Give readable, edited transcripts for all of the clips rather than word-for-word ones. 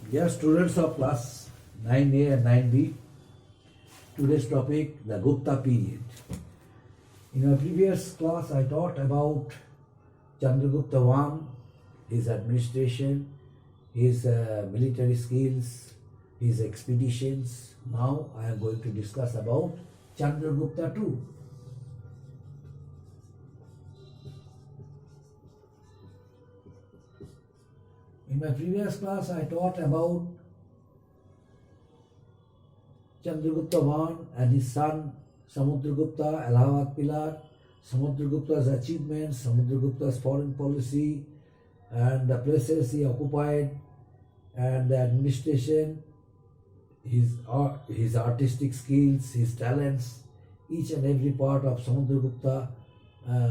Dear students of class 9A and 9B, today's topic, the Gupta period. In my previous class, I taught about Chandragupta I, his administration, his military skills, his expeditions. Now I am going to discuss about Chandragupta II. In my previous class, I taught about Chandragupta I and his son Samudragupta, Allahabad Pillar, Samudragupta's achievements, Samudragupta's foreign policy, and the places he occupied, and the administration, his artistic skills, his talents. Each and every part of Samudragupta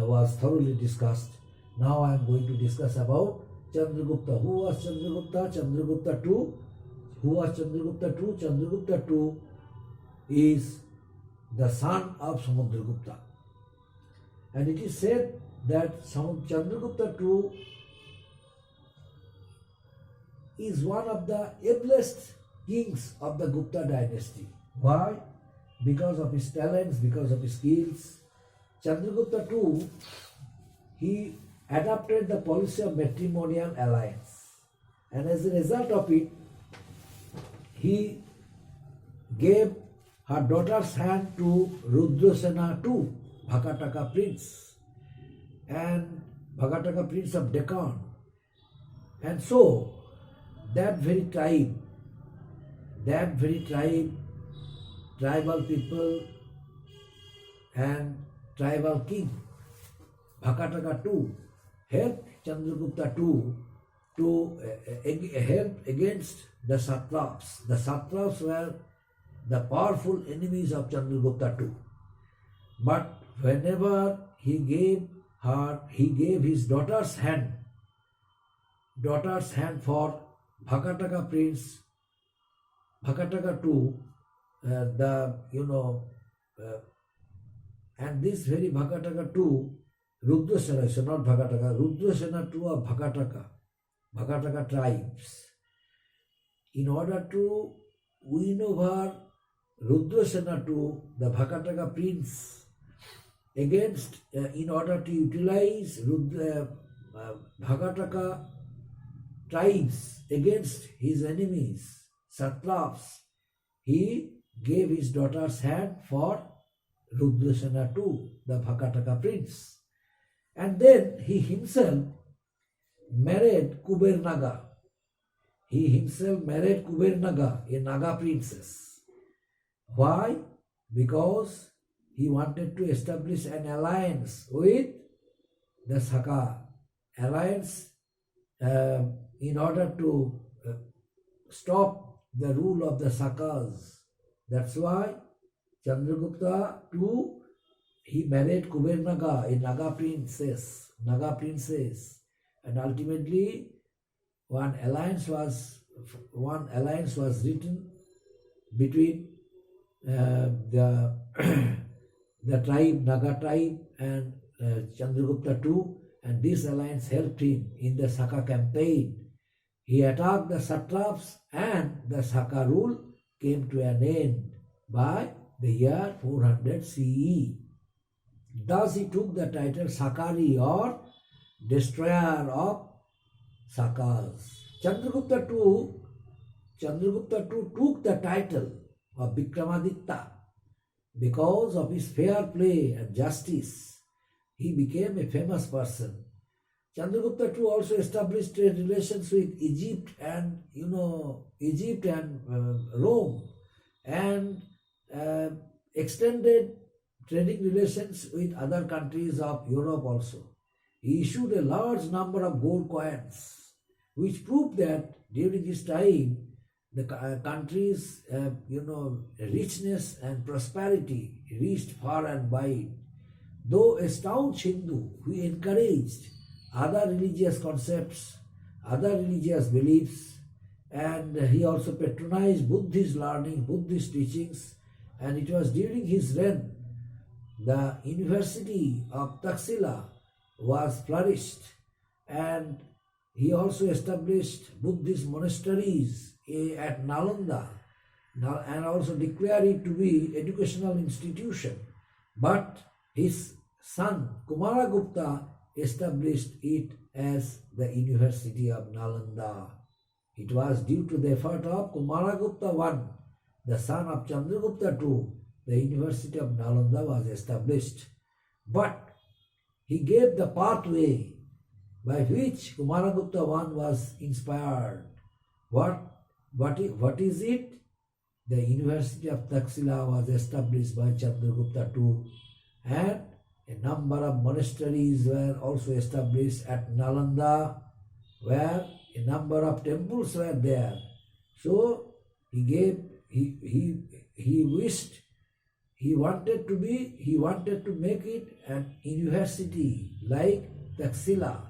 was thoroughly discussed. Now I am going to discuss about Chandragupta. Who was Chandragupta? Chandragupta II. Who was Chandragupta II? Chandragupta II is the son of Samudragupta. And it is said that Chandragupta II is one of the ablest kings of the Gupta dynasty. Why? Because of his talents, because of his skills. Chandragupta II, he adopted the policy of matrimonial alliance. And as a result of it, he gave her daughter's hand to Rudrasena II, Bhakataka prince, and Bhakataka prince of Deccan. And so, that very tribe, tribal people and tribal king, Bhakataka II, helped Chandragupta II to help against the satraps. The satraps were the powerful enemies of Chandragupta II. But whenever he gave his daughter's hand for Bhakataka prince, Bhakataka II, and this very Bhakataka II, Rudrasena, so not Bhakataka, Rudrasena II of Bhakataka tribes, in order to win over Rudrasena II, the Bhakataka prince, in order to utilize Bhakataka tribes against his enemies, satraps, he gave his daughter's hand for Rudrasena II, the Bhakataka prince. And then he himself married Kubernaga. A Naga princess. Why? Because he wanted to establish an alliance with the Saka. Alliance in order to stop the rule of the Sakas. That's why Chandragupta II, he married Kubernaga, a Naga princess, and ultimately one alliance was written between the tribe, Naga tribe, and Chandragupta II, and this alliance helped him in the Saka campaign. He attacked the satraps, and the Saka rule came to an end by the year 400 CE. Thus he took the title Sakari, or destroyer of Sakas. Chandragupta II took the title of Vikramaditya because of his fair play and justice. He became a famous person. Chandragupta II also established trade relations with Egypt and Rome, and extended trading relations with other countries of Europe also. He issued a large number of gold coins, which proved that during his time, the country's richness and prosperity reached far and wide. Though a staunch Hindu, he encouraged other religious concepts, other religious beliefs, and he also patronized Buddhist learning, Buddhist teachings, and it was during his reign the University of Taxila was flourished, and he also established Buddhist monasteries at Nalanda and also declared it to be educational institution. But his son Kumaragupta established it as the University of Nalanda. It was due to the effort of Kumaragupta I, the son of Chandragupta II, the University of Nalanda was established. But he gave the pathway by which Kumaragupta I was inspired. What is it? The University of Taxila was established by Chandragupta II, and a number of monasteries were also established at Nalanda, where a number of temples were there. So he wanted to make it an university like Taxila,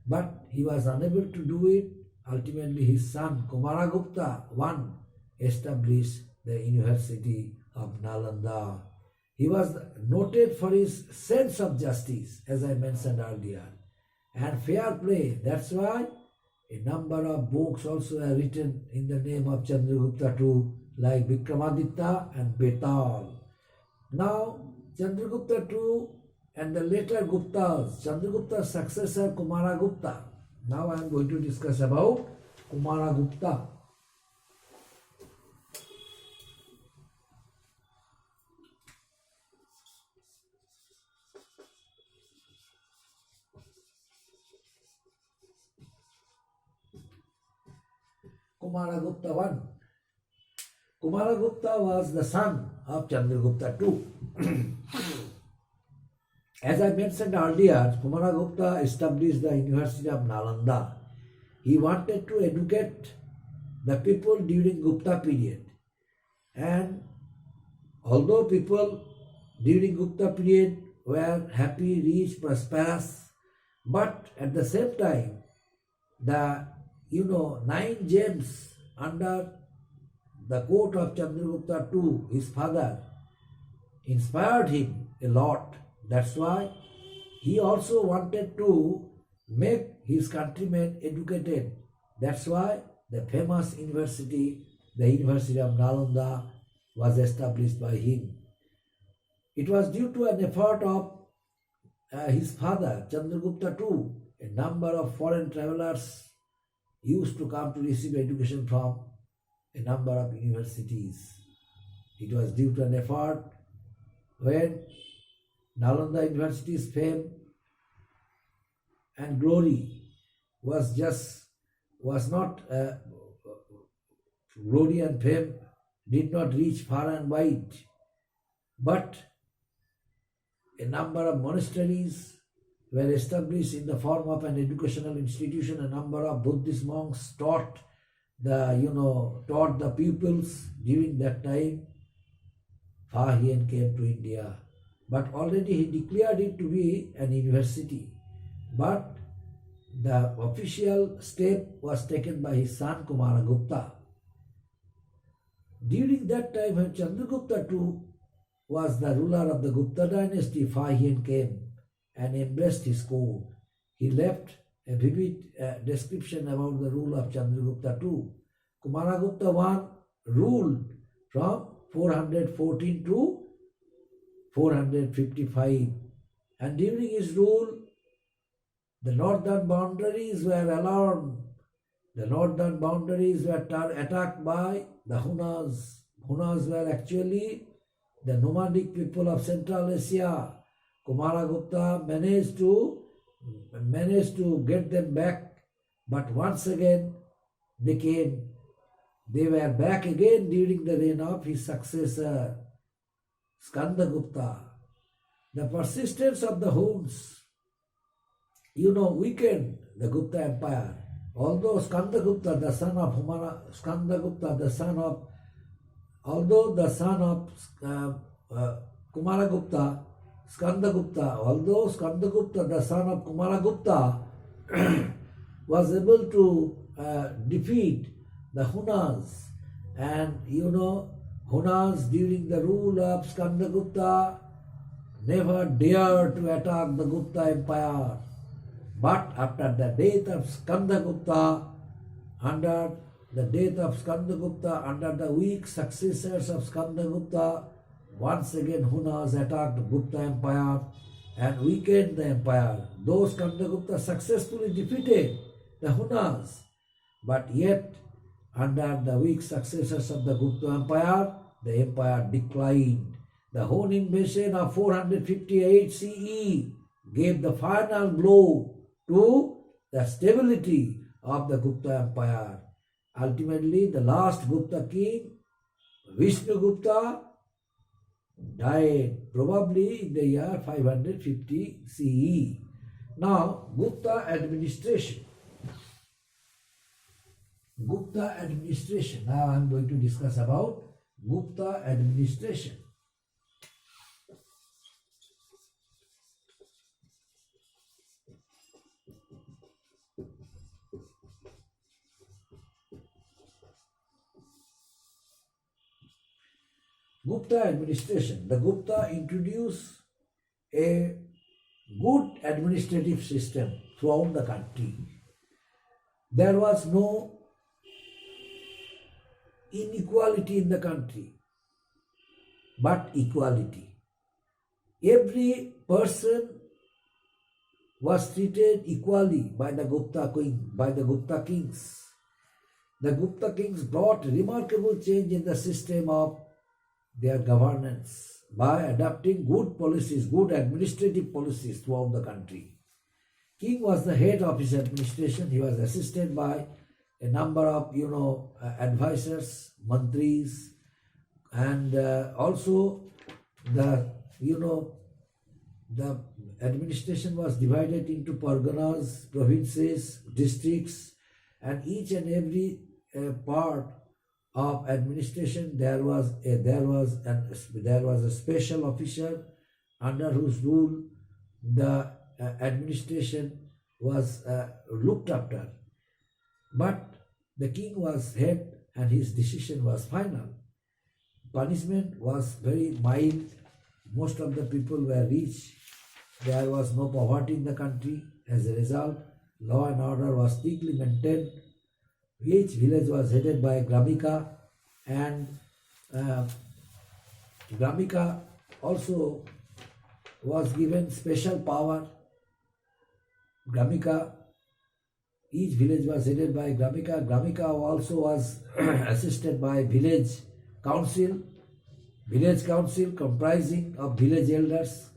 but he was unable to do it. Ultimately, his son Kumaragupta I established the University of Nalanda. He was noted for his sense of justice, as I mentioned earlier, and fair play. That's why a number of books also are written in the name of Chandragupta II, like Vikramaditya and Betal. Now, Chandragupta II and the later Guptas, Chandragupta's successor Kumaragupta. Now I am going to discuss about Kumaragupta. Kumaragupta I. Kumaragupta was the son of Chandragupta II. As I mentioned earlier, Kumaragupta established the University of Nalanda. He wanted to educate the people during Gupta period. And although people during Gupta period were happy, rich, prosperous, but at the same time, the 9 gems under the court of Chandragupta II, his father, inspired him a lot. That's why he also wanted to make his countrymen educated. That's why the famous university, the University of Nalanda, was established by him. It was due to an effort of his father, Chandragupta II. A number of foreign travelers used to come to receive education from a number of universities. It was due to an effort when Nalanda University's fame and glory was not glory and fame did not reach far and wide, but a number of monasteries were established in the form of an educational institution. A number of Buddhist monks taught the pupils during that time. Fa Hien came to India, but already he declared it to be an university. But the official step was taken by his son Kumaragupta. During that time, when Chandragupta II was the ruler of the Gupta dynasty, Fa Hien came and embraced his court. He left a vivid description about the rule of Chandragupta II. Kumaragupta I ruled from 414 to 455, and during his rule, the northern boundaries were alarmed. The northern boundaries were attacked by the Hunas. Hunas were actually the nomadic people of Central Asia. Kumaragupta managed to get them back, but once again they were back again during the reign of his successor, Skandagupta. The persistence of the Huns, weakened the Gupta Empire. Although Skandagupta, the son of Kumaragupta, the son of Kumaragupta, was able to defeat the Hunas, and Hunas during the rule of Skandagupta never dared to attack the Gupta Empire. But after the death of Skandagupta, under the death of Skandagupta, under the weak successors of Skandagupta, once again Hunas attacked Gupta Empire and weakened the empire. Though Skandagupta successfully defeated the Hunas, but yet under the weak successors of the Gupta Empire, the empire declined. The Hun invasion of 458 CE gave the final blow to the stability of the Gupta Empire. Ultimately, the last Gupta king, Vishnugupta, died probably in the year 550 CE. Now, Gupta administration. Gupta administration. Now I am going to discuss about Gupta administration. Gupta administration. The Gupta introduced a good administrative system throughout the country. There was no inequality in the country, but equality. Every person was treated equally by the Gupta kings. The Gupta kings brought remarkable change in the system of their governance by adopting good policies, good administrative policies throughout the country. King was the head of his administration. He was assisted by a number of, advisors, mantris, and also the administration was divided into parganas, provinces, districts, and each and every part of administration there was a special officer under whose rule the administration was looked after. But the king was head and his decision was final. Punishment was very mild. Most of the people were rich. There was no poverty in the country. As a result, law and order was strictly maintained. Each village was headed by a Gramika, and Gramika also was given special power. Gramika, each village was headed by Gramika. Gramika also was assisted by village council comprising of village elders.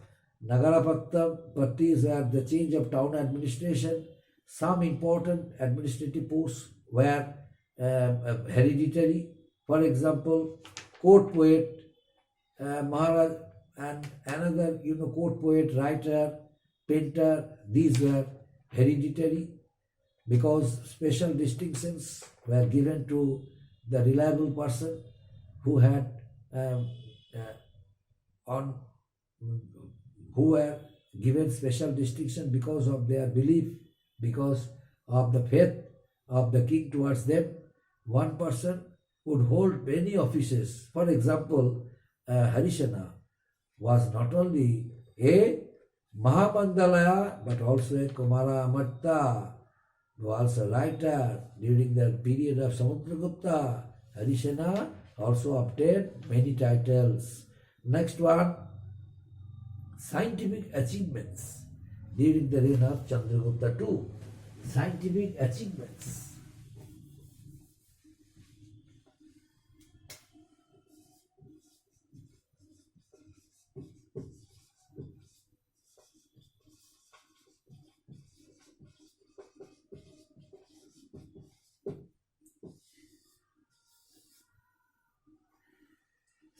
Nagarapattis were the change of town administration. Some important administrative posts were hereditary. For example, court poet, Maharaj, and another, court poet, writer, painter, these were hereditary because special distinctions were given to the reliable person who had who were given special distinction because of their belief, because of the faith of the king towards them. One person would hold many offices. For example, Harishana was not only a Mahamandalaya but also a Kumara Amatta, who was also a writer during the period of Samudragupta. Harishana also obtained many titles. Next one, scientific achievements during the reign of Chandragupta II. Scientific achievements.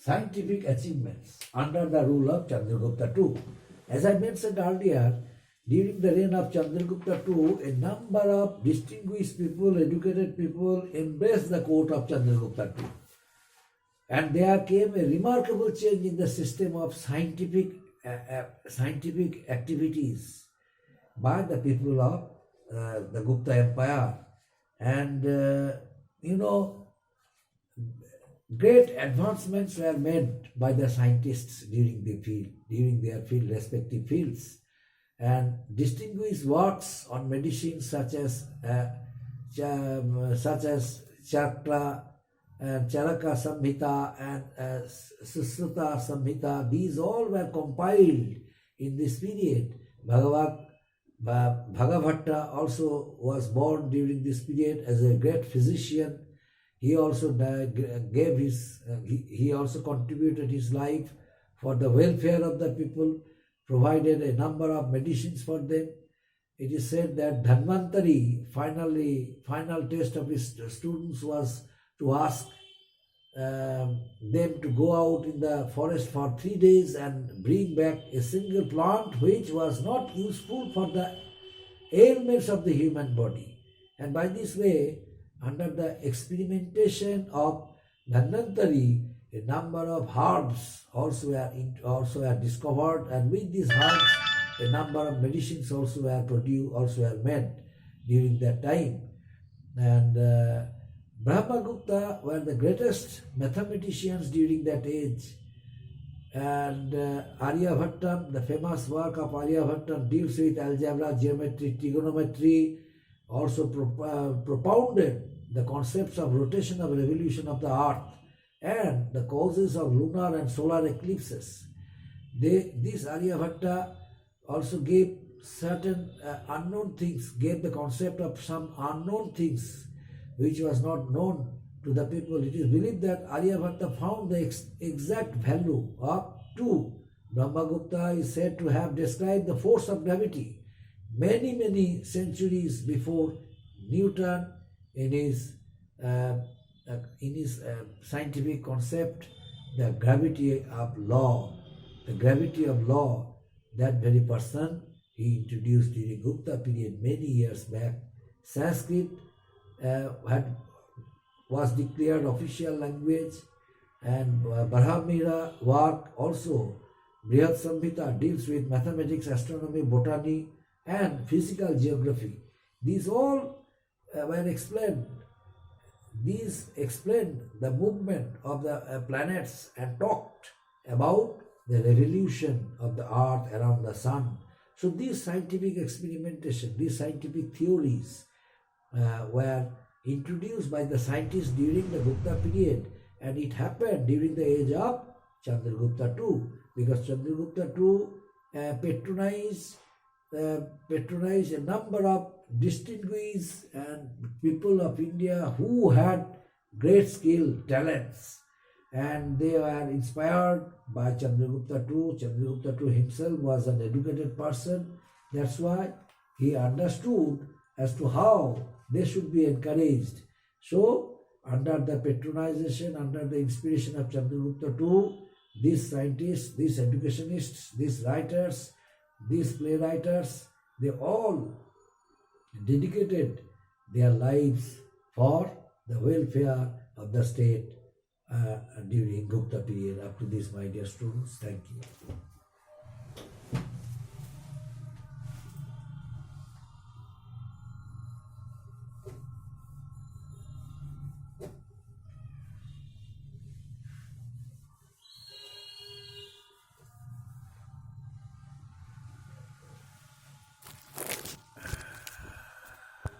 Scientific achievements under the rule of Chandragupta II. As I mentioned earlier, during the reign of Chandragupta II, a number of distinguished people, educated people embraced the court of Chandragupta II. And there came a remarkable change in the system of scientific activities by the people of the Gupta Empire. And, great advancements were made by the scientists during their respective fields, and distinguished works on medicine such as Chakra and Charaka Samhita and Susruta Samhita, these all were compiled in this period. Bhagavatta also was born during this period as a great physician. He also he also contributed his life for the welfare of the people, provided a number of medicines for them. It is said that Dhanvantari, final test of his students was to ask them to go out in the forest for 3 days and bring back a single plant which was not useful for the ailments of the human body. And by this way, under the experimentation of Dhanvantari, a number of herbs also are discovered, and with these herbs, a number of medicines also were made during that time. And Brahmagupta were the greatest mathematicians during that age. And Aryabhatta, the famous work of Aryabhatta deals with algebra, geometry, trigonometry, also propounded the concepts of rotation of revolution of the earth and the causes of lunar and solar eclipses. This Aryabhatta also gave certain unknown things, gave the concept of some unknown things which was not known to the people. It is believed that Aryabhatta found the exact value of 2. Brahmagupta is said to have described the force of gravity many centuries before Newton in his scientific concept, the gravity of law. The gravity of law, that very person he introduced during Gupta period many years back. Sanskrit was declared official language, and Brahmira work also, Brihad Samhita, deals with mathematics, astronomy, botany and physical geography. These all were explained. These explained the movement of the planets and talked about the revolution of the earth around the sun. So these scientific experimentation, these scientific theories were introduced by the scientists during the Gupta period, and it happened during the age of Chandragupta II, because Chandragupta II patronized a number of distinguished and people of India who had great skill, talents, and they were inspired by Chandragupta II. Chandragupta II himself was an educated person. That's why he understood as to how they should be encouraged. So, under the patronization, under the inspiration of Chandragupta II, these scientists, these educationists, these writers, these playwriters, they all dedicated their lives for the welfare of the state during Gupta period. Up to this, my dear students, thank you.